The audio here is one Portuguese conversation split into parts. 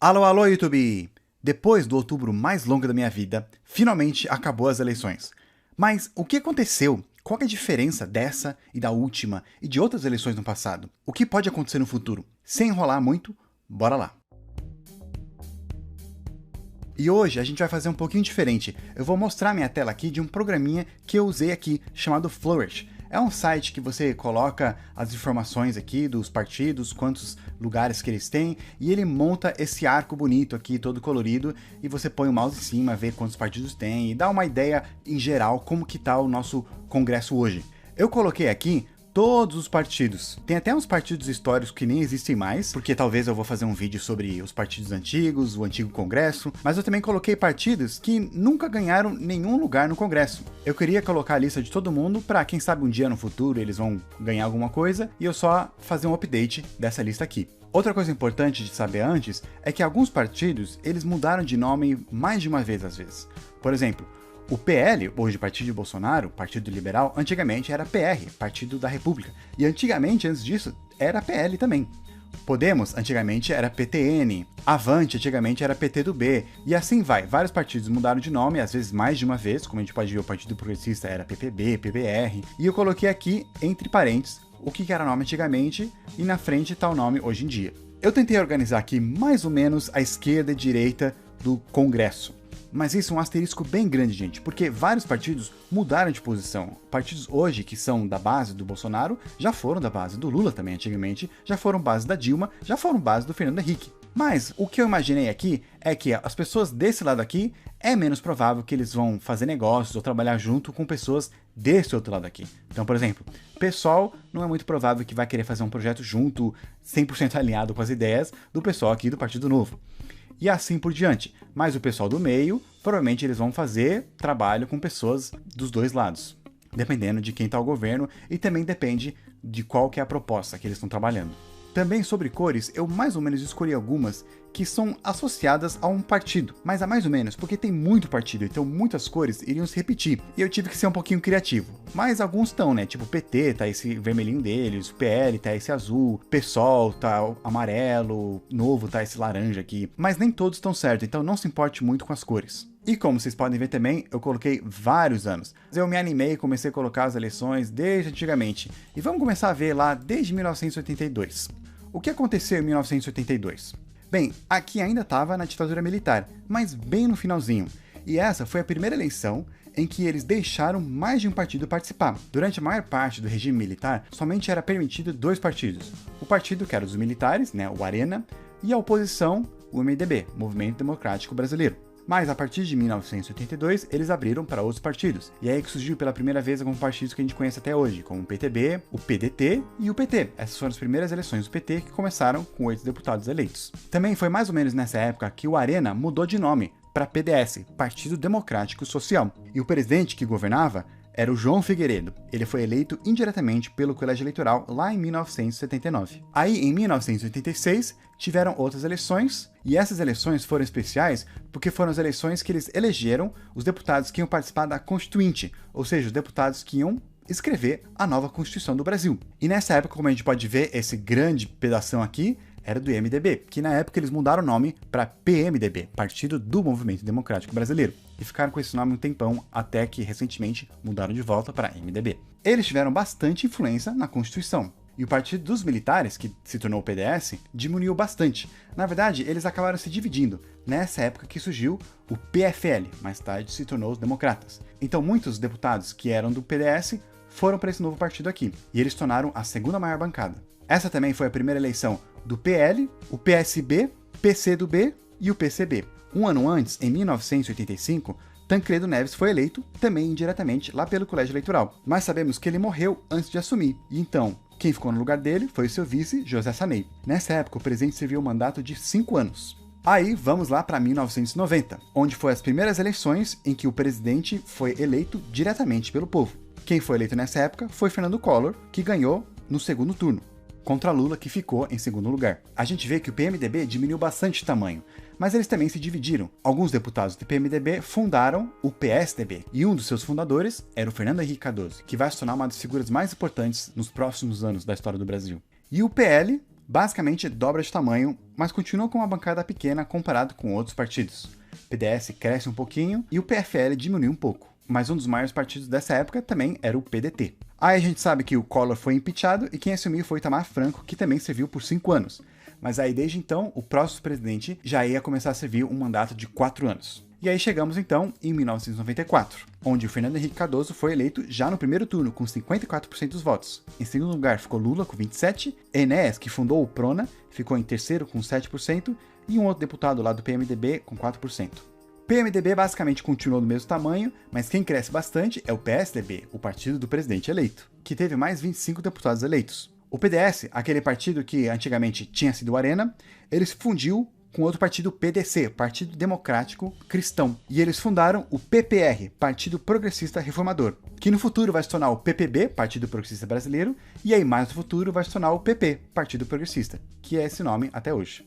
Alô, alô, YouTube! Depois do outubro mais longo da minha vida, finalmente acabou as eleições. Mas o que aconteceu? Qual é a diferença dessa e da última e de outras eleições no passado? O que pode acontecer no futuro? Sem enrolar muito, bora lá! E hoje a gente vai fazer um pouquinho diferente. Eu vou mostrar minha tela aqui de um programinha que eu usei aqui, chamado Flourish. É um site que você coloca as informações aqui dos partidos, quantos lugares que eles têm, e ele monta esse arco bonito aqui, todo colorido, e você põe o mouse em cima, vê quantos partidos tem, e dá uma ideia em geral como que tá o nosso congresso hoje. Eu coloquei aqui todos os partidos. Tem até uns partidos históricos que nem existem mais, porque talvez eu vou fazer um vídeo sobre os partidos antigos, o antigo Congresso, mas eu também coloquei partidos que nunca ganharam nenhum lugar no Congresso. Eu queria colocar a lista de todo mundo para quem sabe um dia no futuro eles vão ganhar alguma coisa e eu só fazer um update dessa lista aqui. Outra coisa importante de saber antes é que alguns partidos eles mudaram de nome mais de uma vez às vezes. Por exemplo, o PL, hoje Partido de Bolsonaro, Partido Liberal, antigamente era PR, Partido da República. E antigamente, antes disso, era PL também. Podemos, antigamente era PTN. Avante, antigamente era PTdoB. E assim vai. Vários partidos mudaram de nome, às vezes mais de uma vez. Como a gente pode ver, o Partido Progressista era PPB, PBR. E eu coloquei aqui, entre parênteses, o que era nome antigamente e na frente está o nome hoje em dia. Eu tentei organizar aqui mais ou menos a esquerda e direita do Congresso. Mas isso é um asterisco bem grande, gente, porque vários partidos mudaram de posição. Partidos hoje que são da base do Bolsonaro já foram da base do Lula também antigamente, já foram base da Dilma, já foram base do Fernando Henrique. Mas o que eu imaginei aqui é que as pessoas desse lado aqui é menos provável que eles vão fazer negócios ou trabalhar junto com pessoas desse outro lado aqui. Então, por exemplo, pessoal não é muito provável que vai querer fazer um projeto junto, 100% alinhado com as ideias do pessoal aqui do Partido Novo. E assim por diante. Mas o pessoal do meio, provavelmente eles vão fazer trabalho com pessoas dos dois lados, dependendo de quem está o governo e também depende de qual que é a proposta que eles estão trabalhando. Também sobre cores, eu mais ou menos escolhi algumas que são associadas a um partido, mas a mais ou menos, porque tem muito partido, então muitas cores iriam se repetir, e eu tive que ser um pouquinho criativo. Mas alguns estão, né, tipo o PT tá esse vermelhinho deles, o PL tá esse azul, PSOL tá o amarelo, Novo tá esse laranja aqui, mas nem todos estão certos, então não se importe muito com as cores. E como vocês podem ver também, eu coloquei vários anos. Eu me animei e comecei a colocar as eleições desde antigamente, e vamos começar a ver lá desde 1982. O que aconteceu em 1982? Bem, aqui ainda estava na ditadura militar, mas bem no finalzinho. E essa foi a primeira eleição em que eles deixaram mais de um partido participar. Durante a maior parte do regime militar, somente era permitido dois partidos. O partido que era dos militares, né, o Arena, e a oposição, o MDB, Movimento Democrático Brasileiro. Mas a partir de 1982, eles abriram para outros partidos. E é aí que surgiu pela primeira vez alguns partidos que a gente conhece até hoje, como o PTB, o PDT e o PT. Essas foram as primeiras eleições do PT que começaram com 8 deputados eleitos. Também foi mais ou menos nessa época que o Arena mudou de nome para PDS, Partido Democrático Social. E o presidente que governava era o João Figueiredo. Ele foi eleito indiretamente pelo colégio eleitoral lá em 1979. Aí, em 1986, tiveram outras eleições, e essas eleições foram especiais porque foram as eleições que eles elegeram os deputados que iam participar da Constituinte, ou seja, os deputados que iam escrever a nova Constituição do Brasil. E nessa época, como a gente pode ver, esse grande pedação aqui era do MDB, que na época eles mudaram o nome para PMDB, Partido do Movimento Democrático Brasileiro, e ficaram com esse nome um tempão, até que recentemente mudaram de volta para MDB. Eles tiveram bastante influência na Constituição, e o Partido dos Militares, que se tornou o PDS, diminuiu bastante. Na verdade, eles acabaram se dividindo, nessa época que surgiu o PFL, mais tarde se tornou os Democratas. Então muitos deputados que eram do PDS foram para esse novo partido aqui, e eles tornaram a segunda maior bancada. Essa também foi a primeira eleição do PL, o PSB, PCdoB e o PCB. Um ano antes, em 1985, Tancredo Neves foi eleito, também indiretamente, lá pelo colégio eleitoral. Mas sabemos que ele morreu antes de assumir, e então, quem ficou no lugar dele foi o seu vice, José Sarney. Nessa época, o presidente serviu um mandato de 5 anos. Aí, vamos lá para 1990, onde foi as primeiras eleições em que o presidente foi eleito diretamente pelo povo. Quem foi eleito nessa época foi Fernando Collor, que ganhou no segundo turno, contra Lula, que ficou em segundo lugar. A gente vê que o PMDB diminuiu bastante de tamanho, mas eles também se dividiram. Alguns deputados do PMDB fundaram o PSDB, e um dos seus fundadores era o Fernando Henrique Cardoso, que vai se tornar uma das figuras mais importantes nos próximos anos da história do Brasil. E o PL basicamente dobra de tamanho, mas continua com uma bancada pequena comparado com outros partidos. O PDS cresce um pouquinho e o PFL diminui um pouco, mas um dos maiores partidos dessa época também era o PDT. Aí a gente sabe que o Collor foi impeachado e quem assumiu foi Itamar Franco, que também serviu por 5 anos. Mas aí desde então, o próximo presidente já ia começar a servir um mandato de 4 anos. E aí chegamos então em 1994, onde o Fernando Henrique Cardoso foi eleito já no primeiro turno com 54% dos votos. Em segundo lugar ficou Lula com 27%, Enéas, que fundou o Prona, ficou em terceiro com 7%, e um outro deputado lá do PMDB com 4%. O PMDB basicamente continuou do mesmo tamanho, mas quem cresce bastante é o PSDB, o partido do presidente eleito, que teve mais 25 deputados eleitos. O PDS, aquele partido que antigamente tinha sido o Arena, ele se fundiu com outro partido, PDC, Partido Democrático Cristão. E eles fundaram o PPR, Partido Progressista Reformador, que no futuro vai se tornar o PPB, Partido Progressista Brasileiro, e aí mais no futuro vai se tornar o PP, Partido Progressista, que é esse nome até hoje.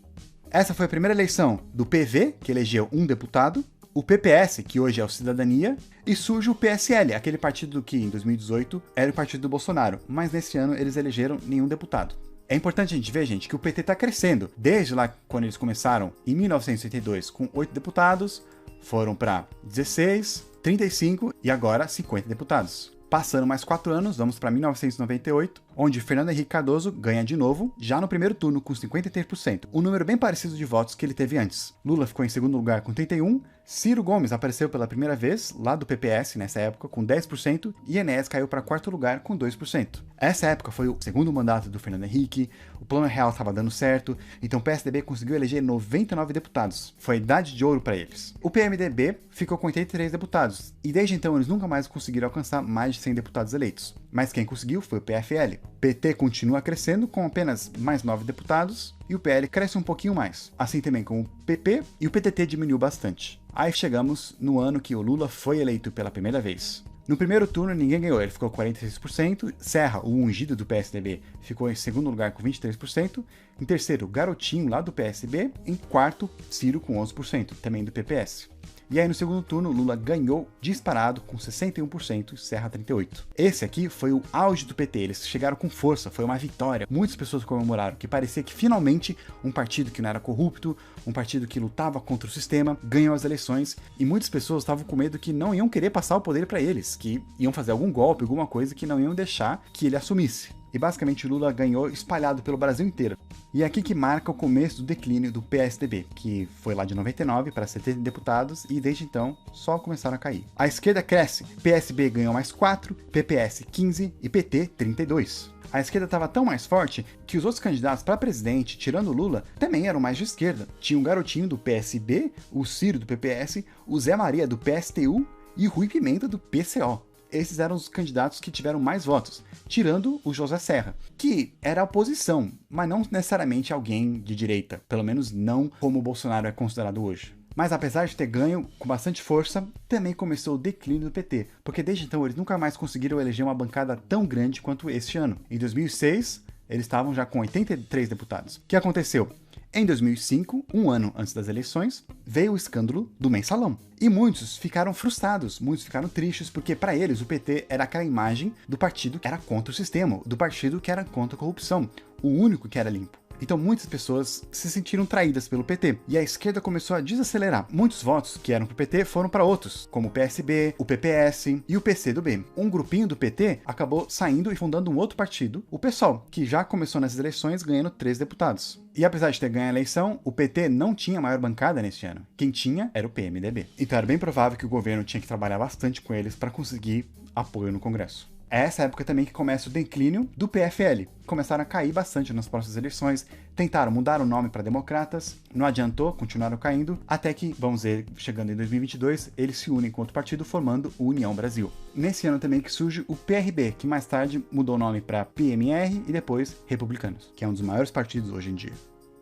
Essa foi a primeira eleição do PV, que elegeu um deputado, o PPS, que hoje é o Cidadania, e surge o PSL, aquele partido que em 2018 era o partido do Bolsonaro, mas nesse ano eles elegeram nenhum deputado. É importante a gente ver, gente, que o PT está crescendo. Desde lá, quando eles começaram, em 1982, com 8 deputados, foram para 16, 35 e agora 50 deputados. Passando mais 4 anos, vamos para 1998, onde Fernando Henrique Cardoso ganha de novo, já no primeiro turno com 53%, um número bem parecido de votos que ele teve antes. Lula ficou em segundo lugar com 31%, Ciro Gomes apareceu pela primeira vez, lá do PPS nessa época, com 10%, e Enéas caiu para quarto lugar com 2%. Essa época foi o segundo mandato do Fernando Henrique, o plano real estava dando certo, então o PSDB conseguiu eleger 99 deputados. Foi a idade de ouro para eles. O PMDB ficou com 83 deputados, e desde então eles nunca mais conseguiram alcançar mais de 100 deputados eleitos. Mas quem conseguiu foi o PFL. PT continua crescendo com apenas mais 9 deputados, e o PL cresce um pouquinho mais, assim também como o PP, e o PTT diminuiu bastante. Aí chegamos no ano que o Lula foi eleito pela primeira vez. No primeiro turno ninguém ganhou, ele ficou com 46%, Serra, o ungido do PSDB, ficou em segundo lugar com 23%, em terceiro, Garotinho, lá do PSB, em quarto, Ciro com 11%, também do PPS. E aí no segundo turno, Lula ganhou disparado com 61% e Serra 38%. Esse aqui foi o auge do PT, eles chegaram com força, foi uma vitória. Muitas pessoas comemoraram, que parecia que finalmente um partido que não era corrupto, um partido que lutava contra o sistema, ganhou as eleições, e muitas pessoas estavam com medo que não iam querer passar o poder para eles, que iam fazer algum golpe, alguma coisa que não iam deixar que ele assumisse. E basicamente Lula ganhou espalhado pelo Brasil inteiro. E é aqui que marca o começo do declínio do PSDB, que foi lá de 99 para 70 deputados e desde então só começaram a cair. A esquerda cresce, PSB ganhou mais 4, PPS 15 e PT 32. A esquerda estava tão mais forte que os outros candidatos para presidente, tirando o Lula, também eram mais de esquerda. Tinha o Garotinho do PSB, o Ciro do PPS, o Zé Maria do PSTU e o Rui Pimenta do PCO. Esses eram os candidatos que tiveram mais votos, tirando o José Serra, que era a oposição, mas não necessariamente alguém de direita, pelo menos não como o Bolsonaro é considerado hoje. Mas apesar de ter ganho com bastante força, também começou o declínio do PT, porque desde então eles nunca mais conseguiram eleger uma bancada tão grande quanto este ano. Em 2006, eles estavam já com 83 deputados. O que aconteceu? Em 2005, um ano antes das eleições, veio o escândalo do Mensalão. E muitos ficaram frustrados, muitos ficaram tristes, porque para eles o PT era aquela imagem do partido que era contra o sistema, do partido que era contra a corrupção, o único que era limpo. Então muitas pessoas se sentiram traídas pelo PT, e a esquerda começou a desacelerar. Muitos votos que eram pro PT foram para outros, como o PSB, o PPS e o PCdoB. Um grupinho do PT acabou saindo e fundando um outro partido, o PSOL, que já começou nas eleições ganhando 3 deputados. E apesar de ter ganho a eleição, o PT não tinha maior bancada neste ano. Quem tinha era o PMDB. Então era bem provável que o governo tinha que trabalhar bastante com eles para conseguir apoio no Congresso. É essa época também que começa o declínio do PFL. Começaram a cair bastante nas próximas eleições, tentaram mudar o nome para Democratas, não adiantou, continuaram caindo, até que, vamos ver, chegando em 2022, eles se unem com outro partido, formando o União Brasil. Nesse ano também que surge o PRB, que mais tarde mudou o nome para PMR e depois Republicanos, que é um dos maiores partidos hoje em dia.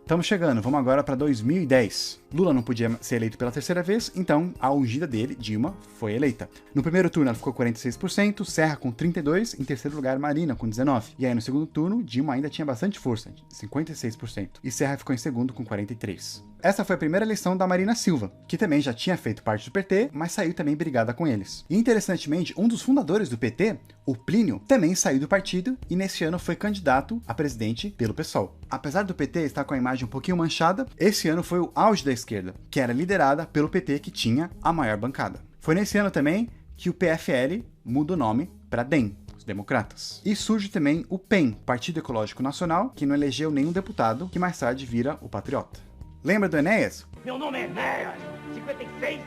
Estamos chegando, vamos agora para 2010. Lula não podia ser eleito pela terceira vez, então a ungida dele, Dilma, foi eleita. No primeiro turno ela ficou com 46%, Serra com 32%, em terceiro lugar Marina com 19%. E aí no segundo turno, Dilma ainda tinha bastante força, 56%, e Serra ficou em segundo com 43%. Essa foi a primeira eleição da Marina Silva, que também já tinha feito parte do PT, mas saiu também brigada com eles. E interessantemente, um dos fundadores do PT, o Plínio, também saiu do partido e nesse ano foi candidato a presidente pelo PSOL. apesar do PT estar com a imagem um pouquinho manchada, esse ano foi o auge da esquerda, que era liderada pelo PT, que tinha a maior bancada. Foi nesse ano também que o PFL muda o nome para DEM, os democratas. E surge também o PEN, Partido Ecológico Nacional, que não elegeu nenhum deputado, que mais tarde vira o Patriota. Lembra do Enéas? Meu nome é Enéas, 56.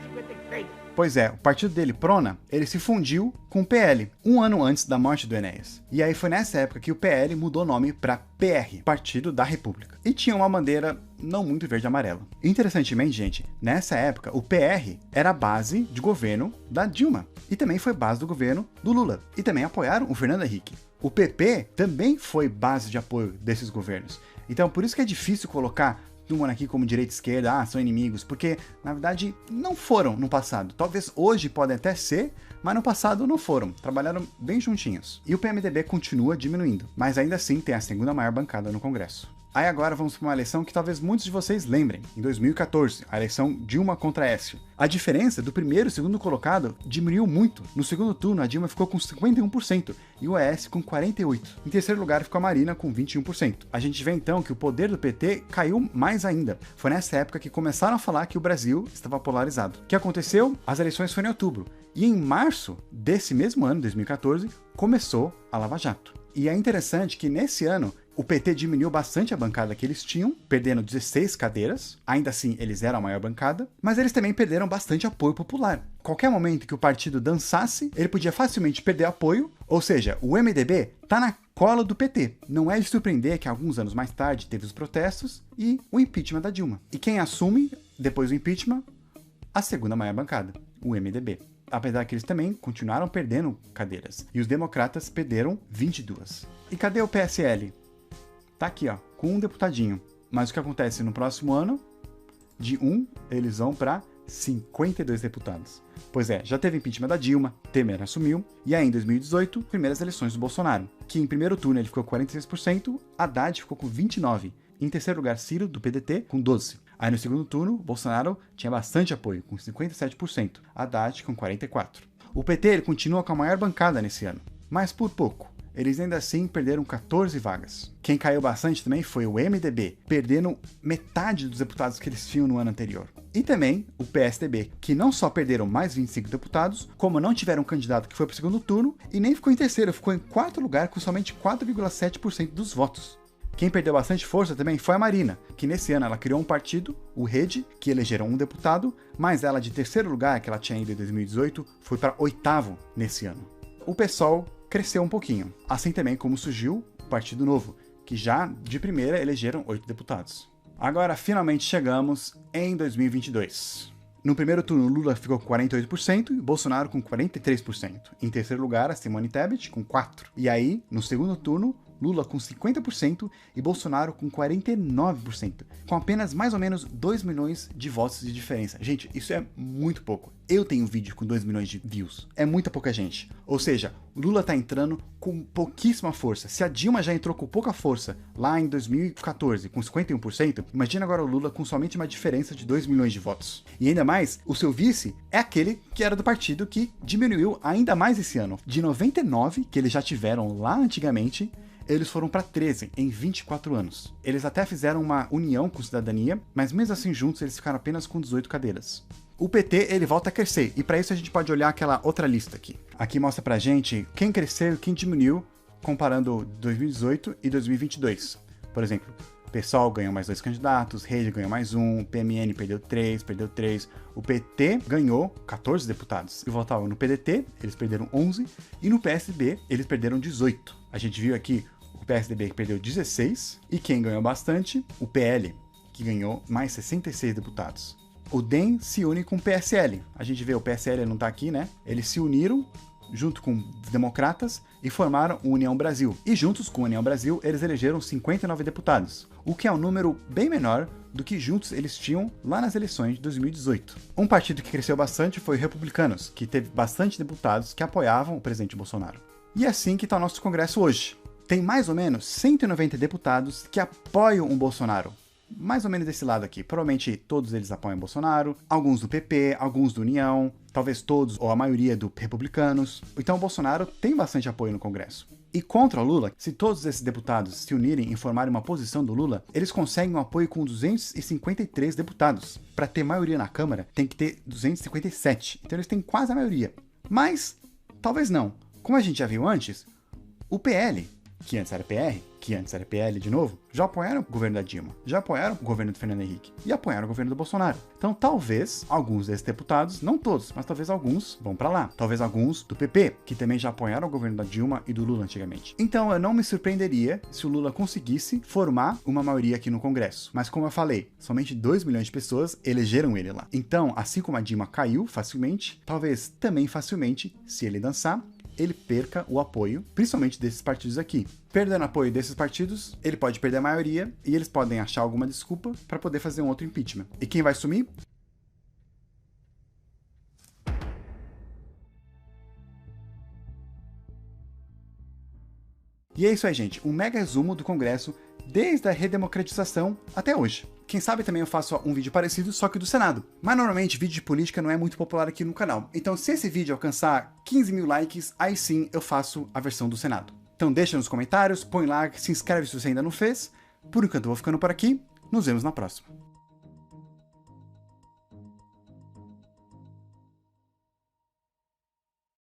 Pois é, o partido dele, Prona, ele se fundiu com o PL, um ano antes da morte do Enéas. E aí foi nessa época que o PL mudou o nome para PR, Partido da República. E tinha uma bandeira não muito verde e amarela. Interessantemente, gente, nessa época, o PR era a base de governo da Dilma. E também foi base do governo do Lula. E também apoiaram o Fernando Henrique. O PP também foi base de apoio desses governos. Então, por isso que é difícil colocar uma aqui como direita e esquerda, são inimigos, porque, na verdade, não foram no passado. Talvez hoje podem até ser, mas no passado não foram. Trabalharam bem juntinhos. E o PMDB continua diminuindo, mas ainda assim tem a segunda maior bancada no Congresso. Aí agora vamos para uma eleição que talvez muitos de vocês lembrem, em 2014, a eleição Dilma contra Aécio. A diferença do primeiro e segundo colocado diminuiu muito. No segundo turno, a Dilma ficou com 51% e o Aécio com 48%. Em terceiro lugar ficou a Marina com 21%. A gente vê então que o poder do PT caiu mais ainda. Foi nessa época que começaram a falar que o Brasil estava polarizado. O que aconteceu? As eleições foram em outubro. E em março desse mesmo ano, 2014, começou a Lava Jato. E é interessante que nesse ano, o PT diminuiu bastante a bancada que eles tinham, perdendo 16 cadeiras. Ainda assim, eles eram a maior bancada. Mas eles também perderam bastante apoio popular. Qualquer momento que o partido dançasse, ele podia facilmente perder apoio. Ou seja, o MDB tá na cola do PT. Não é de surpreender que alguns anos mais tarde teve os protestos e o impeachment da Dilma. E quem assume, depois do impeachment, a segunda maior bancada, o MDB. Apesar que eles também continuaram perdendo cadeiras. E os democratas perderam 22. E cadê o PSL? Tá aqui, ó, com um deputadinho. Mas o que acontece no próximo ano? De 1, eles vão para 52 deputados. Pois é, já teve impeachment da Dilma, Temer assumiu, e aí em 2018, primeiras eleições do Bolsonaro, que em primeiro turno ele ficou com 46%, Haddad ficou com 29%. Em terceiro lugar, Ciro, do PDT, com 12%. Aí no segundo turno, Bolsonaro tinha bastante apoio, com 57%, Haddad com 44%. O PT ele continua com a maior bancada nesse ano, mas por pouco. Eles ainda assim perderam 14 vagas. Quem caiu bastante também foi o MDB, perdendo metade dos deputados que eles tinham no ano anterior. E também o PSDB, que não só perderam mais 25 deputados, como não tiveram um candidato que foi para o segundo turno e nem ficou em terceiro, ficou em quarto lugar com somente 4,7% dos votos. Quem perdeu bastante força também foi a Marina, que nesse ano ela criou um partido, o Rede, que elegeram um deputado, mas ela de terceiro lugar, que ela tinha ido em 2018, foi para oitavo nesse ano. O PSOL cresceu um pouquinho, assim também como surgiu o Partido Novo, que já de primeira elegeram 8 deputados. Agora finalmente chegamos em 2022. No primeiro turno, Lula ficou com 48% e Bolsonaro com 43%. Em terceiro lugar, a Simone Tebet com 4%. E aí, no segundo turno, Lula com 50% e Bolsonaro com 49%, com apenas mais ou menos 2 milhões de votos de diferença. Gente, isso é muito pouco. Eu tenho um vídeo com 2 milhões de views. É muita pouca gente. Ou seja, o Lula tá entrando com pouquíssima força. Se a Dilma já entrou com pouca força lá em 2014, com 51%, imagina agora o Lula com somente uma diferença de 2 milhões de votos. E ainda mais, o seu vice é aquele que era do partido que diminuiu ainda mais esse ano. De 99, que eles já tiveram lá antigamente, eles foram para 13 em 24 anos. Eles até fizeram uma união com Cidadania, mas mesmo assim juntos eles ficaram apenas com 18 cadeiras. O PT ele volta a crescer, e para isso a gente pode olhar aquela outra lista aqui. Aqui mostra pra gente quem cresceu e quem diminuiu, comparando 2018 e 2022. Por exemplo, PSOL ganhou mais 2 candidatos, Rede ganhou mais 1, PMN perdeu 3, o PT ganhou 14 deputados. E votavam no PDT, eles perderam 11, e no PSB, eles perderam 18. A gente viu aqui o PSDB que perdeu 16, e quem ganhou bastante? O PL, que ganhou mais 66 deputados. O DEM se une com o PSL. A gente vê o PSL não tá aqui, né? Eles se uniram junto com os democratas e formaram o União Brasil. E juntos com a União Brasil, eles elegeram 59 deputados, o que é um número bem menor do que juntos eles tinham lá nas eleições de 2018. Um partido que cresceu bastante foi o Republicanos, que teve bastante deputados que apoiavam o presidente Bolsonaro. E é assim que está o nosso Congresso hoje. Tem mais ou menos 190 deputados que apoiam o Bolsonaro. Mais ou menos desse lado aqui. Provavelmente todos eles apoiam o Bolsonaro, alguns do PP, alguns do União, talvez todos ou a maioria dos republicanos. Então o Bolsonaro tem bastante apoio no Congresso. E contra o Lula, se todos esses deputados se unirem e formarem uma posição do Lula, eles conseguem um apoio com 253 deputados. Para ter maioria na Câmara, tem que ter 257. Então eles têm quase a maioria. Mas, talvez não. Como a gente já viu antes, o PL, que antes era PR, que antes era PL de novo, já apoiaram o governo da Dilma, já apoiaram o governo do Fernando Henrique e apoiaram o governo do Bolsonaro. Então talvez alguns desses deputados, não todos, mas talvez alguns vão pra lá. Talvez alguns do PP, que também já apoiaram o governo da Dilma e do Lula antigamente. Então eu não me surpreenderia se o Lula conseguisse formar uma maioria aqui no Congresso. Mas como eu falei, somente 2 milhões de pessoas elegeram ele lá. Então, assim como a Dilma caiu facilmente, talvez também facilmente, se ele dançar, ele perca o apoio, principalmente desses partidos aqui. Perdendo apoio desses partidos, ele pode perder a maioria e eles podem achar alguma desculpa para poder fazer um outro impeachment. E quem vai sumir? E é isso aí, gente. Um mega resumo do Congresso desde a redemocratização até hoje. Quem sabe também eu faço um vídeo parecido, só que do Senado. Mas normalmente vídeo de política não é muito popular aqui no canal. Então se esse vídeo alcançar 15 mil likes, aí sim eu faço a versão do Senado. Então deixa nos comentários, põe like, se inscreve se você ainda não fez. Por enquanto eu vou ficando por aqui. Nos vemos na próxima.